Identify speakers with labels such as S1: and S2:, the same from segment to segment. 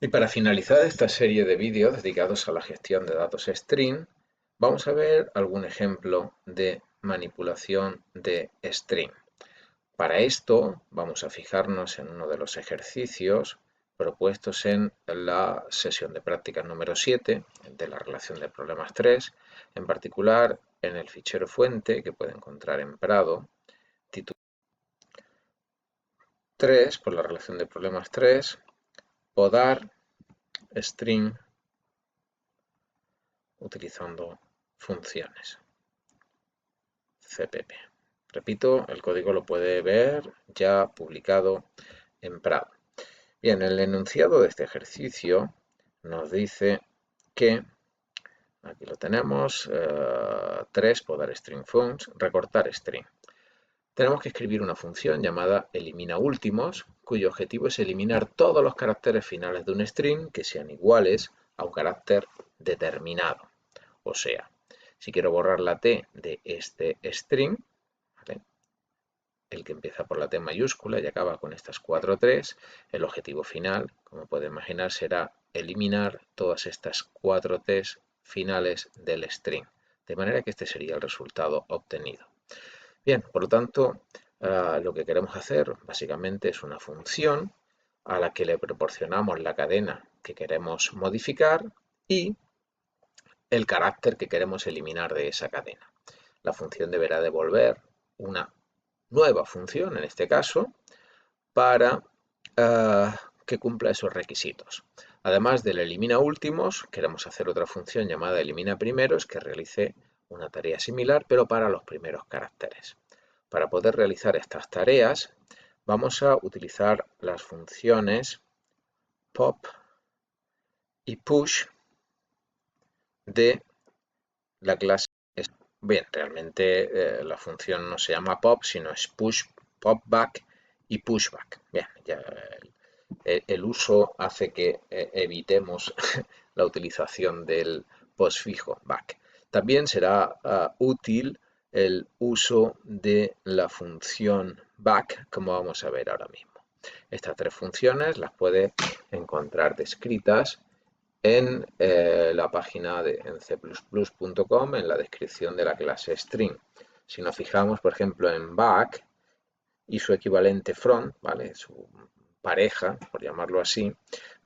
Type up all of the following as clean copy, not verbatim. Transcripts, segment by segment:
S1: Y para finalizar esta serie de vídeos dedicados a la gestión de datos string, vamos a ver algún ejemplo de manipulación de string. Para esto vamos a fijarnos en uno de los ejercicios propuestos en la sesión de prácticas número 7 de la relación de problemas 3, en particular en el fichero fuente que puede encontrar en Prado, título 3 por la relación de problemas 3, podar string utilizando funciones CPP. Repito, el código lo puede ver ya publicado en Prado. Bien, el enunciado de este ejercicio nos dice que, aquí lo tenemos, 3, podar string functs, recortar string. Tenemos que escribir una función llamada elimina últimos, cuyo objetivo es eliminar todos los caracteres finales de un string que sean iguales a un carácter determinado. O sea, si quiero borrar la T de este string, ¿vale?, el que empieza por la T mayúscula y acaba con estas 4 T's, el objetivo final, como puede imaginar, será eliminar todas estas 4 T's finales del string, de manera que este sería el resultado obtenido. Bien, por lo tanto, lo que queremos hacer básicamente es una función a la que le proporcionamos la cadena que queremos modificar y el carácter que queremos eliminar de esa cadena. La función deberá devolver una nueva función, en este caso, para que cumpla esos requisitos. Además del elimina últimos, queremos hacer otra función llamada elimina primeros que realice una tarea similar, pero para los primeros caracteres. Para poder realizar estas tareas, vamos a utilizar las funciones pop y push de la clase. Bien, realmente la función no se llama pop, sino es push, popback y pushback. Bien, ya el uso hace que evitemos la utilización del postfijo back. También será útil el uso de la función back, como vamos a ver ahora mismo. Estas tres funciones las puede encontrar descritas en la página en cplus.com, en la descripción de la clase string. Si nos fijamos, por ejemplo, en back y su equivalente front, ¿vale?, su pareja, por llamarlo así,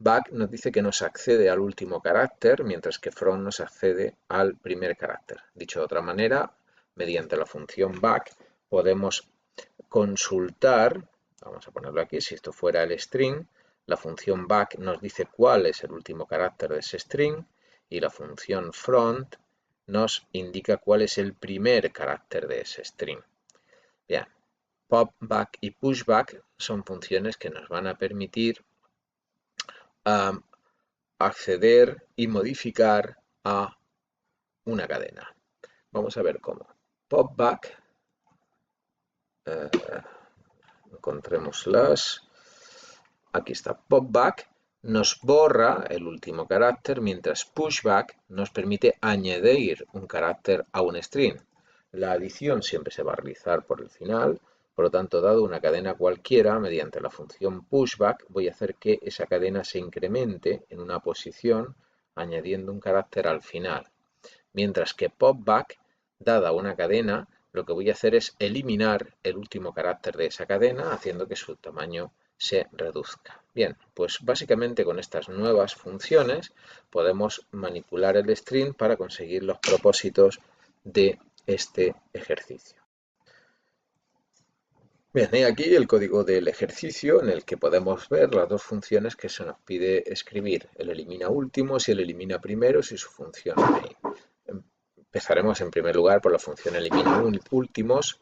S1: back nos dice que nos accede al último carácter, mientras que front nos accede al primer carácter. Dicho de otra manera, mediante la función back podemos consultar, vamos a ponerlo aquí, si esto fuera el string, la función back nos dice cuál es el último carácter de ese string y la función front nos indica cuál es el primer carácter de ese string. Bien, popback y pushback son funciones que nos van a permitir acceder y modificar a una cadena. Vamos a ver cómo. Popback, encontrémoslas. Aquí está, popback nos borra el último carácter, mientras pushback nos permite añadir un carácter a un string. La adición siempre se va a realizar por el final, por lo tanto, dado una cadena cualquiera, mediante la función pushback, voy a hacer que esa cadena se incremente en una posición añadiendo un carácter al final. Mientras que popback, dada una cadena, lo que voy a hacer es eliminar el último carácter de esa cadena, haciendo que su tamaño se reduzca. Bien, pues básicamente con estas nuevas funciones podemos manipular el string para conseguir los propósitos de este ejercicio. Bien, y aquí el código del ejercicio en el que podemos ver las dos funciones que se nos pide escribir, el elimina últimos y el elimina primeros y su función main. Empezaremos en primer lugar por la función elimina últimos,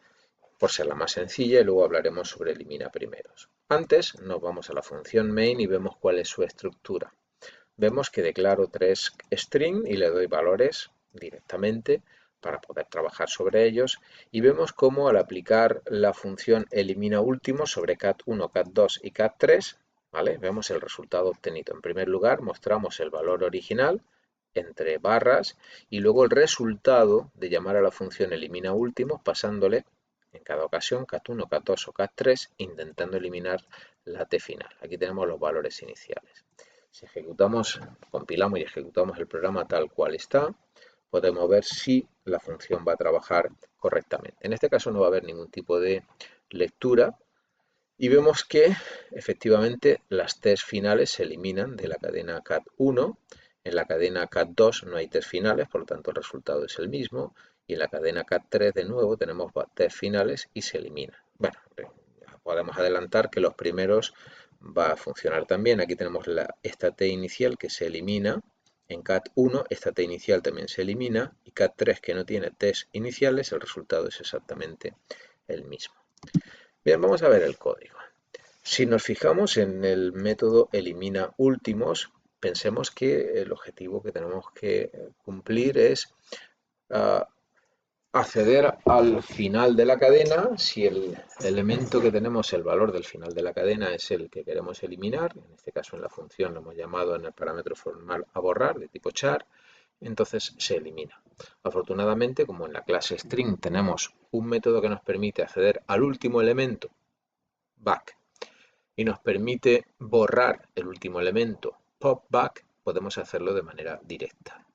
S1: por ser la más sencilla, y luego hablaremos sobre elimina primeros. Antes nos vamos a la función main y vemos cuál es su estructura. Vemos que declaro 3 string y le doy valores directamente para poder trabajar sobre ellos, y vemos cómo al aplicar la función elimina últimos sobre cat1, cat2 y cat3, ¿vale?, vemos el resultado obtenido. En primer lugar mostramos el valor original entre barras y luego el resultado de llamar a la función elimina últimos pasándole en cada ocasión cat1, cat2 o cat3 intentando eliminar la t final. Aquí tenemos los valores iniciales. Si ejecutamos, compilamos y ejecutamos el programa tal cual está, podemos ver si la función va a trabajar correctamente. En este caso no va a haber ningún tipo de lectura y vemos que efectivamente las test finales se eliminan de la cadena cat1. En la cadena cat2 no hay test finales, por lo tanto el resultado es el mismo. Y en la cadena cat3 de nuevo tenemos test finales y se eliminan. Bueno, podemos adelantar que los primeros va a funcionar también. Aquí tenemos esta T inicial que se elimina. En cat1 esta T inicial también se elimina. Y cat3 que no tiene test iniciales, el resultado es exactamente el mismo. Bien, vamos a ver el código. Si nos fijamos en el método elimina últimos, pensemos que el objetivo que tenemos que cumplir es acceder al final de la cadena. Si el elemento que tenemos, el valor del final de la cadena, es el que queremos eliminar, en este caso en la función lo hemos llamado en el parámetro formal a borrar de tipo char, entonces se elimina. Afortunadamente, como en la clase string tenemos un método que nos permite acceder al último elemento, back, y nos permite borrar el último elemento, popback, podemos hacerlo de manera directa.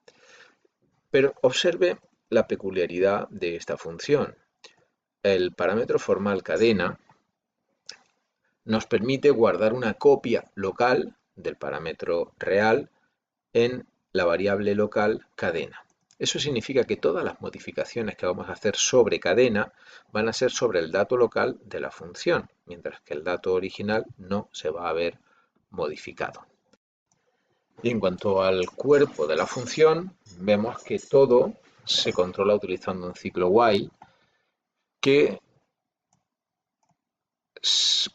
S1: Pero observe la peculiaridad de esta función. El parámetro formal cadena nos permite guardar una copia local del parámetro real en la variable local cadena. Eso significa que todas las modificaciones que vamos a hacer sobre cadena van a ser sobre el dato local de la función, mientras que el dato original no se va a ver modificado. Y en cuanto al cuerpo de la función, vemos que todo se controla utilizando un ciclo while que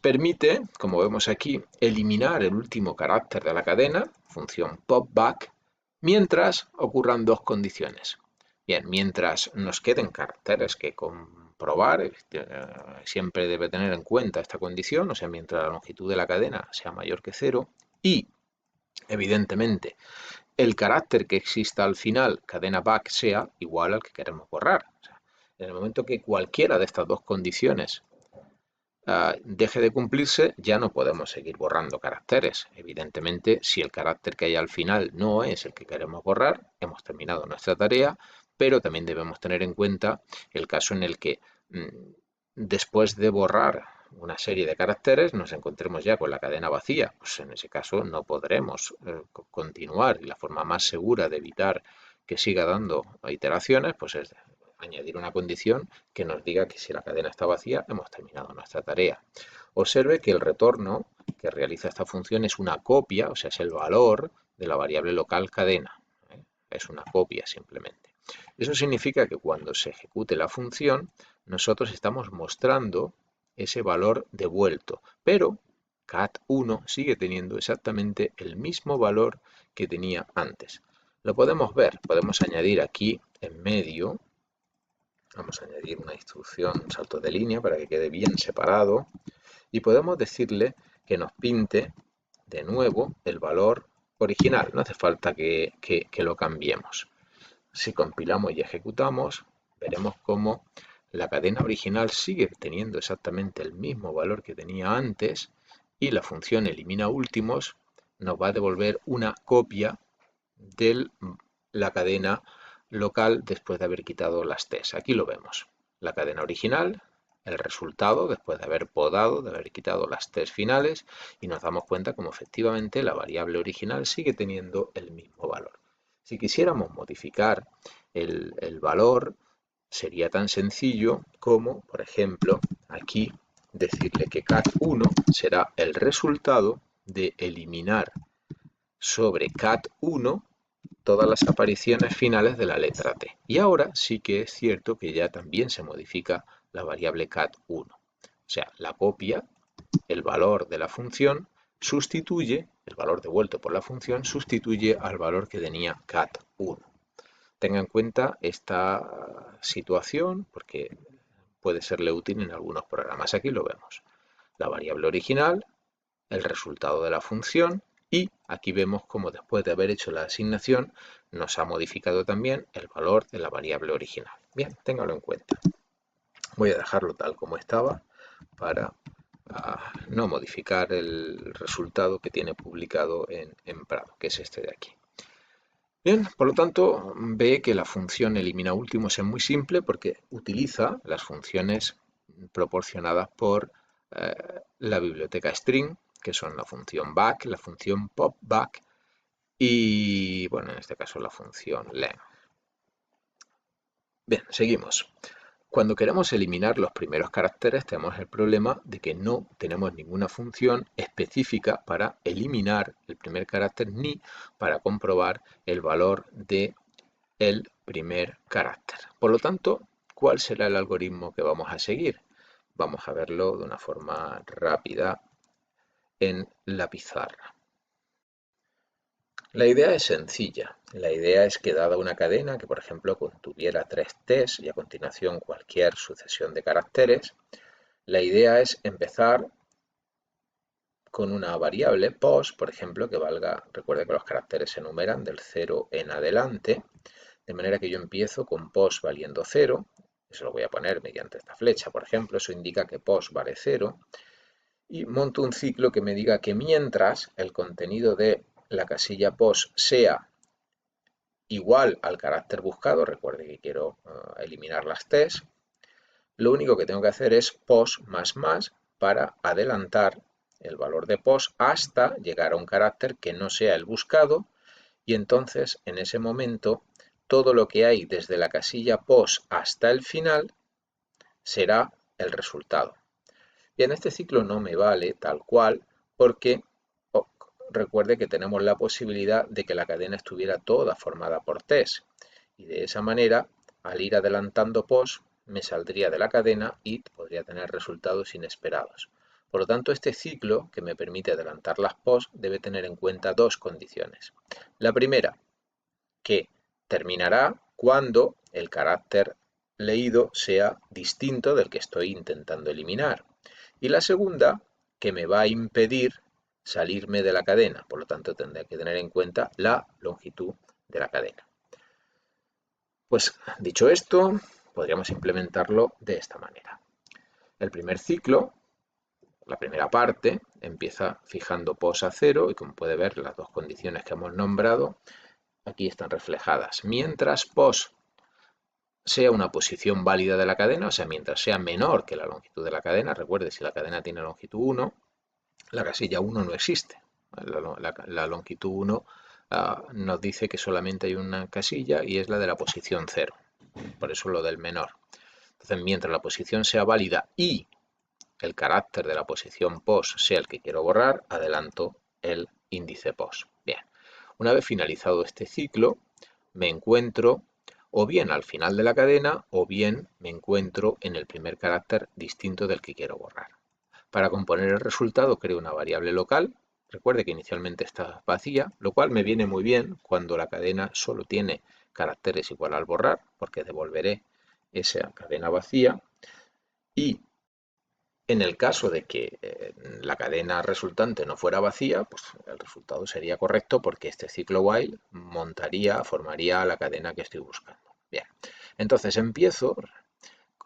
S1: permite, como vemos aquí, eliminar el último carácter de la cadena, función popback, mientras ocurran dos condiciones. Bien, mientras nos queden caracteres que comprobar, siempre debe tener en cuenta esta condición, o sea, mientras la longitud de la cadena sea mayor que 0 y, evidentemente, el carácter que exista al final, cadena back, sea igual al que queremos borrar. O sea, en el momento que cualquiera de estas dos condiciones deje de cumplirse, ya no podemos seguir borrando caracteres. Evidentemente, si el carácter que hay al final no es el que queremos borrar, hemos terminado nuestra tarea, pero también debemos tener en cuenta el caso en el que después de borrar una serie de caracteres nos encontremos ya con la cadena vacía. Pues en ese caso no podremos continuar, y la forma más segura de evitar que siga dando iteraciones pues es añadir una condición que nos diga que si la cadena está vacía hemos terminado nuestra tarea. Observe que el retorno que realiza esta función es una copia, o sea, es el valor de la variable local cadena. Es una copia simplemente. Eso significa que cuando se ejecute la función, nosotros estamos mostrando ese valor devuelto, pero cat1 sigue teniendo exactamente el mismo valor que tenía antes. Lo podemos ver, podemos añadir aquí en medio, vamos a añadir una instrucción salto de línea para que quede bien separado y podemos decirle que nos pinte de nuevo el valor original, no hace falta que lo cambiemos. Si compilamos y ejecutamos, veremos cómo la cadena original sigue teniendo exactamente el mismo valor que tenía antes y la función elimina últimos nos va a devolver una copia de la cadena local después de haber quitado las t's. Aquí lo vemos. La cadena original, el resultado después de haber podado, de haber quitado las t's finales y nos damos cuenta como efectivamente la variable original sigue teniendo el mismo valor. Si quisiéramos modificar el valor, sería tan sencillo como, por ejemplo, aquí decirle que cat1 será el resultado de eliminar sobre cat1 todas las apariciones finales de la letra T. Y ahora sí que es cierto que ya también se modifica la variable cat1. O sea, la copia, el valor de la función, sustituye, el valor devuelto por la función, sustituye al valor que tenía cat1. Tenga en cuenta esta situación porque puede serle útil en algunos programas. Aquí lo vemos. La variable original, el resultado de la función y aquí vemos como después de haber hecho la asignación nos ha modificado también el valor de la variable original. Bien, téngalo en cuenta. Voy a dejarlo tal como estaba para no modificar el resultado que tiene publicado en Prado, que es este de aquí. Bien, por lo tanto, ve que la función elimina últimos es muy simple porque utiliza las funciones proporcionadas por eh, la biblioteca string, que son la función back, la función popback y, bueno, en este caso la función len. Bien, seguimos. Cuando queremos eliminar los primeros caracteres tenemos el problema de que no tenemos ninguna función específica para eliminar el primer carácter ni para comprobar el valor de el primer carácter. Por lo tanto, ¿cuál será el algoritmo que vamos a seguir? Vamos a verlo de una forma rápida en la pizarra. La idea es sencilla. La idea es que dada una cadena que, por ejemplo, contuviera 3 T's y a continuación cualquier sucesión de caracteres, la idea es empezar con una variable pos, por ejemplo, que valga, recuerde que los caracteres se enumeran del 0 en adelante, de manera que yo empiezo con pos valiendo 0, eso lo voy a poner mediante esta flecha, por ejemplo, eso indica que pos vale 0, y monto un ciclo que me diga que mientras el contenido de la casilla pos sea igual al carácter buscado, recuerde que quiero eliminar las T's, lo único que tengo que hacer es pos más para adelantar el valor de pos hasta llegar a un carácter que no sea el buscado y entonces en ese momento todo lo que hay desde la casilla pos hasta el final será el resultado. Bien, este ciclo no me vale tal cual porque recuerde que tenemos la posibilidad de que la cadena estuviera toda formada por T's y de esa manera al ir adelantando pos me saldría de la cadena y podría tener resultados inesperados. Por lo tanto, este ciclo que me permite adelantar las pos debe tener en cuenta dos condiciones. La primera, que terminará cuando el carácter leído sea distinto del que estoy intentando eliminar. Y la segunda, que me va a impedir salirme de la cadena. Por lo tanto, tendré que tener en cuenta la longitud de la cadena. Pues dicho esto, podríamos implementarlo de esta manera. El primer ciclo, la primera parte, empieza fijando pos a 0 y como puede ver las dos condiciones que hemos nombrado aquí están reflejadas. Mientras pos sea una posición válida de la cadena, o sea, mientras sea menor que la longitud de la cadena, recuerde, si la cadena tiene longitud 1, la casilla 1 no existe. La longitud 1 nos dice que solamente hay una casilla y es la de la posición 0. Por eso lo del menor. Entonces, mientras la posición sea válida y el carácter de la posición pos sea el que quiero borrar, adelanto el índice pos. Bien, una vez finalizado este ciclo, me encuentro o bien al final de la cadena o bien me encuentro en el primer carácter distinto del que quiero borrar. Para componer el resultado creo una variable local. Recuerde que inicialmente está vacía, lo cual me viene muy bien cuando la cadena solo tiene caracteres igual al borrar, porque devolveré esa cadena vacía. Y en el caso de que la cadena resultante no fuera vacía, pues el resultado sería correcto porque este ciclo while formaría la cadena que estoy buscando. Bien, entonces empiezo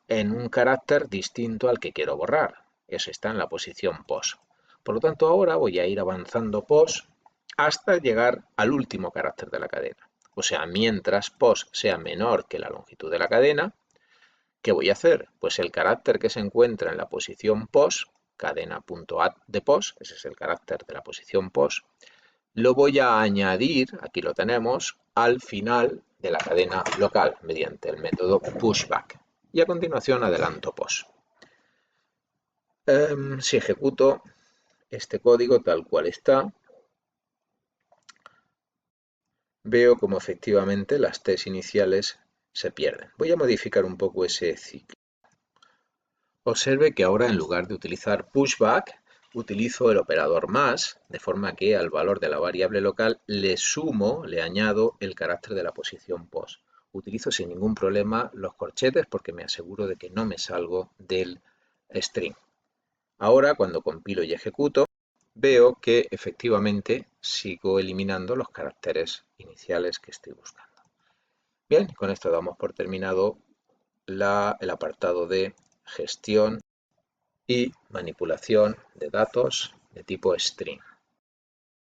S1: en un carácter distinto al que quiero borrar. Eso está en la posición pos. Por lo tanto, ahora voy a ir avanzando pos hasta llegar al último carácter de la cadena. O sea, mientras pos sea menor que la longitud de la cadena, ¿qué voy a hacer? Pues el carácter que se encuentra en la posición pos, cadena.add de pos, ese es el carácter de la posición pos, lo voy a añadir, aquí lo tenemos, al final de la cadena local mediante el método pushback. Y a continuación adelanto pos. Si ejecuto este código tal cual está, veo como efectivamente las T's iniciales se pierden. Voy a modificar un poco ese ciclo. Observe que ahora en lugar de utilizar pushback, utilizo el operador más, de forma que al valor de la variable local le añado el carácter de la posición pos. Utilizo sin ningún problema los corchetes porque me aseguro de que no me salgo del string. Ahora, cuando compilo y ejecuto, veo que efectivamente sigo eliminando los caracteres iniciales que estoy buscando. Bien, con esto damos por terminado el apartado de gestión y manipulación de datos de tipo string.